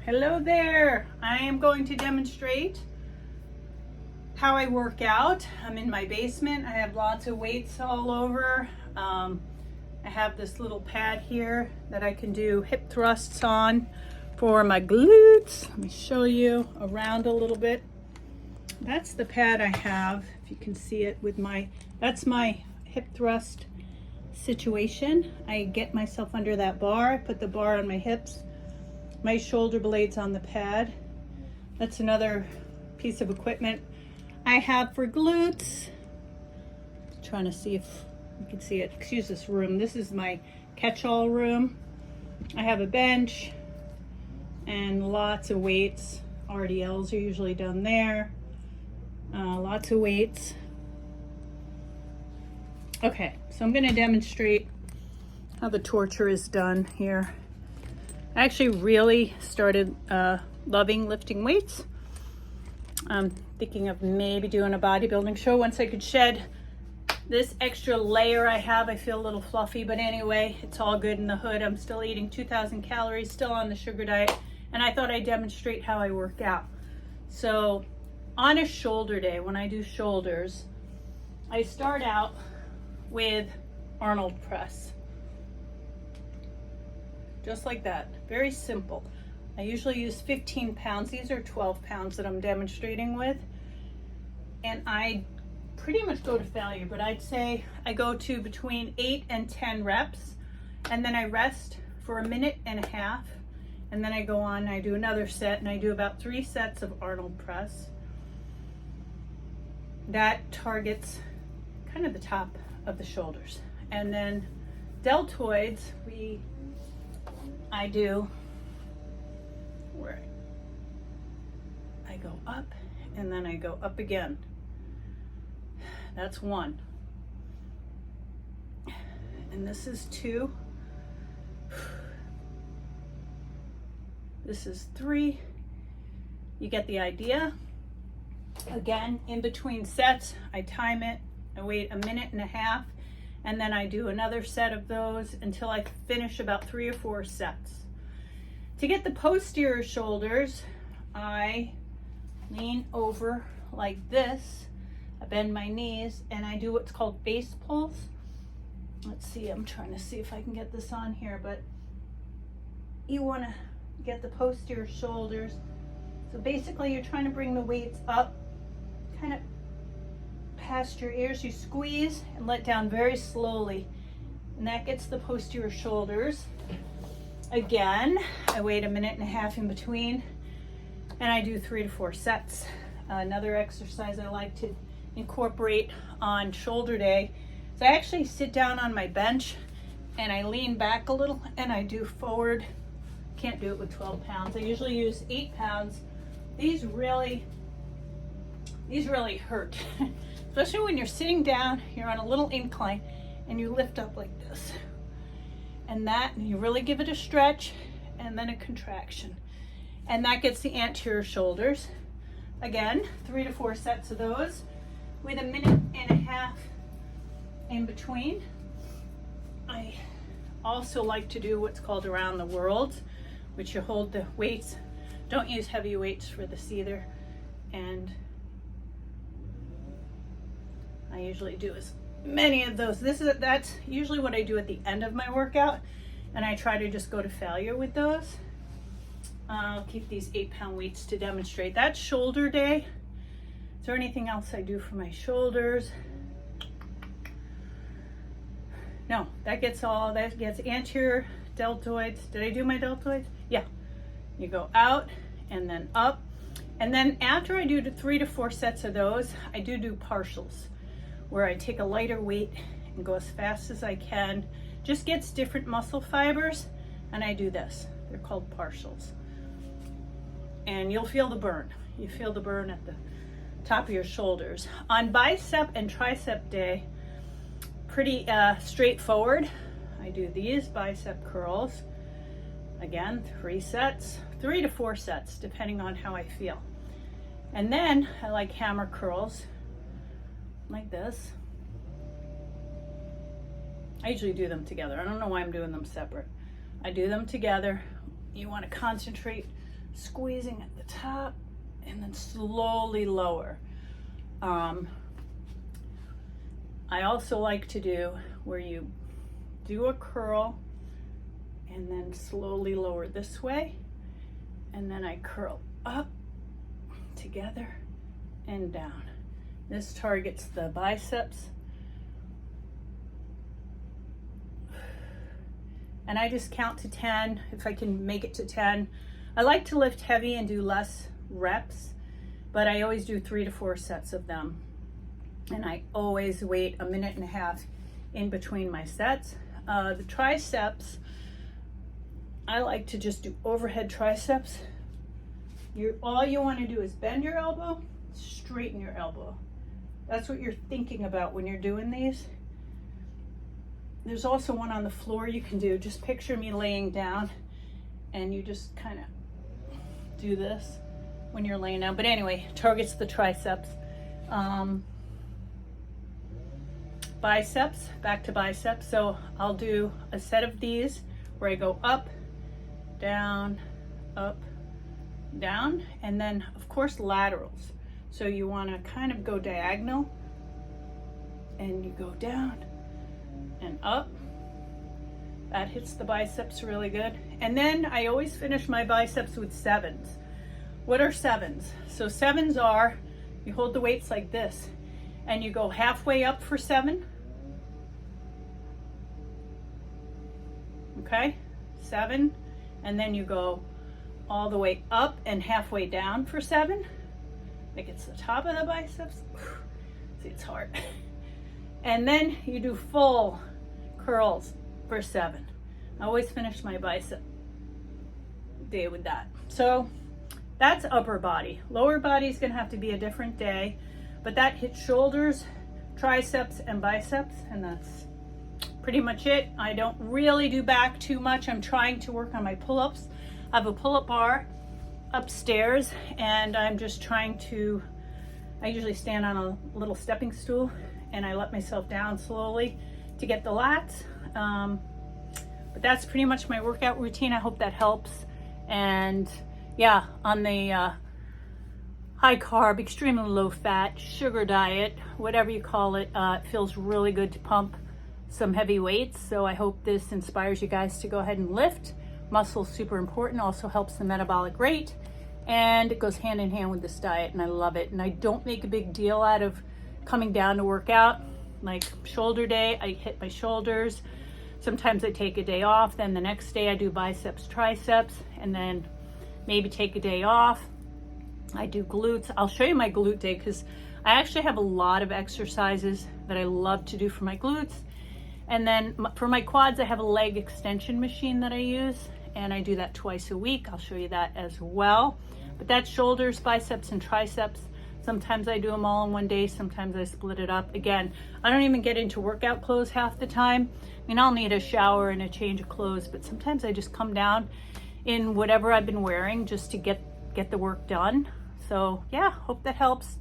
Hello there. I am going to demonstrate how I work out. I'm in my basement. I have lots of weights all over. I have this little pad here that I can do hip thrusts on for my glutes. Let me show you around a little bit. That's the pad I have, if you can see it with that's my hip thrust situation. I get myself under that bar. I put the bar on my hips, my shoulder blades on the pad. That's another piece of equipment I have for glutes. Trying to see if you can see it. Excuse this room. This is my catch-all room. I have a bench and lots of weights. RDLs are usually done there. Lots of weights. Okay, so I'm going to demonstrate how the torture is done here. I actually really started loving lifting weights. I'm thinking of maybe doing a bodybuilding show once I could shed this extra layer I have. I feel a little fluffy, but anyway, it's all good in the hood. I'm still eating 2,000 calories, still on the sugar diet, and I thought I'd demonstrate how I work out. So on a shoulder day, when I do shoulders, I start out with Arnold press. Just like that, very simple. I usually use 15 pounds. These are 12 pounds that I'm demonstrating with. And I pretty much go to failure, but I'd say I go to between 8 and 10 reps, and then I rest for a minute and a half, and then I go on and I do another set, and I do about 3 sets of Arnold press. That targets kind of the top of the shoulders. And then deltoids, I do where I go up and then I go up again. That's 1. And this is 2. This is 3. You get the idea. Again, in between sets, I time it. I wait a minute and a half, and then I do another set of those until I finish about 3 or 4 sets. To get the posterior shoulders, I lean over like this, I bend my knees, and I do what's called base pulls. Let's see, I'm trying to see if I can get this on here, but you want to get the posterior shoulders. So basically you're trying to bring the weights up, kind of past your ears. You squeeze and let down very slowly, and that gets the posterior shoulders. Again, I wait a minute and a half in between, and I do 3 to 4 sets. Another exercise I like to incorporate on shoulder day is I actually sit down on my bench and I lean back a little and I do forward. Can't do it with 12 pounds. I usually use 8 pounds. These really hurt. Especially when you're sitting down, you're on a little incline, and you lift up like this. And you really give it a stretch, and then a contraction. And that gets the anterior shoulders. Again, 3 to 4 sets of those with a minute and a half in between. I also like to do what's called around the world, which you hold the weights. Don't use heavy weights for this either. And I usually do as many of those. That's usually what I do at the end of my workout, and I try to just go to failure with those. I'll keep these 8-pound weights to demonstrate. That's shoulder day. Is there anything else I do for my shoulders? No, that gets anterior deltoids. Did I do my deltoids? Yeah. You go out and then up. And then after I do 3 to 4 sets of those, I do partials, where I take a lighter weight and go as fast as I can. Just gets different muscle fibers, and I do this. They're called partials. And you'll feel the burn. You feel the burn at the top of your shoulders. On bicep and tricep day, pretty straightforward. I do these bicep curls. Again, 3 sets, 3 to 4 sets, depending on how I feel. And then I like hammer curls, like this. I usually do them together. I don't know why I'm doing them separate. I do them together. You want to concentrate squeezing at the top and then slowly lower. I also like to do where you do a curl and then slowly lower this way, and then I curl up together and down. This targets the biceps. And I just count to 10 if I can make it to 10. I like to lift heavy and do less reps, but I always do 3 to 4 sets of them. And I always wait a minute and a half in between my sets. The triceps, I like to just do overhead triceps. All you want to do is bend your elbow, straighten your elbow. That's what you're thinking about when you're doing these. There's also one on the floor you can do. Just picture me laying down and you just kind of do this when you're laying down. But anyway, targets the triceps. Biceps, back to biceps. So I'll do a set of these where I go up, down, and then of course laterals. So you want to kind of go diagonal and you go down and up. That hits the biceps really good. And then I always finish my biceps with sevens. What are sevens? So sevens are, you hold the weights like this and you go halfway up for 7. Okay, 7, and then you go all the way up and halfway down for 7. Like it's the top of the biceps. See, it's hard. And then you do full curls for 7. I always finish my bicep day with that. So that's upper body. Lower body is gonna have to be a different day, but that hits shoulders, triceps, and biceps, and that's pretty much it. I don't really do back too much. I'm trying to work on my pull-ups. I have a pull-up bar upstairs and I'm just trying to, I usually stand on a little stepping stool and I let myself down slowly to get the lats. But that's pretty much my workout routine. I hope that helps. And yeah, on the high carb, extremely low fat, sugar diet, whatever you call it, it feels really good to pump some heavy weights. So I hope this inspires you guys to go ahead and lift. Muscle is super important, also helps the metabolic rate, and it goes hand in hand with this diet, and I love it. And I don't make a big deal out of coming down to work out. Like shoulder day, I hit my shoulders. Sometimes I take a day off, then the next day I do biceps, triceps, and then maybe take a day off. I do glutes. I'll show you my glute day because I actually have a lot of exercises that I love to do for my glutes. And then for my quads, I have a leg extension machine that I use, and I do that twice a week. I'll show you that as well. But that's shoulders, biceps, and triceps. Sometimes I do them all in one day. Sometimes I split it up. Again, I don't even get into workout clothes half the time. I mean, I'll need a shower and a change of clothes, but sometimes I just come down in whatever I've been wearing just to get the work done. So yeah, hope that helps.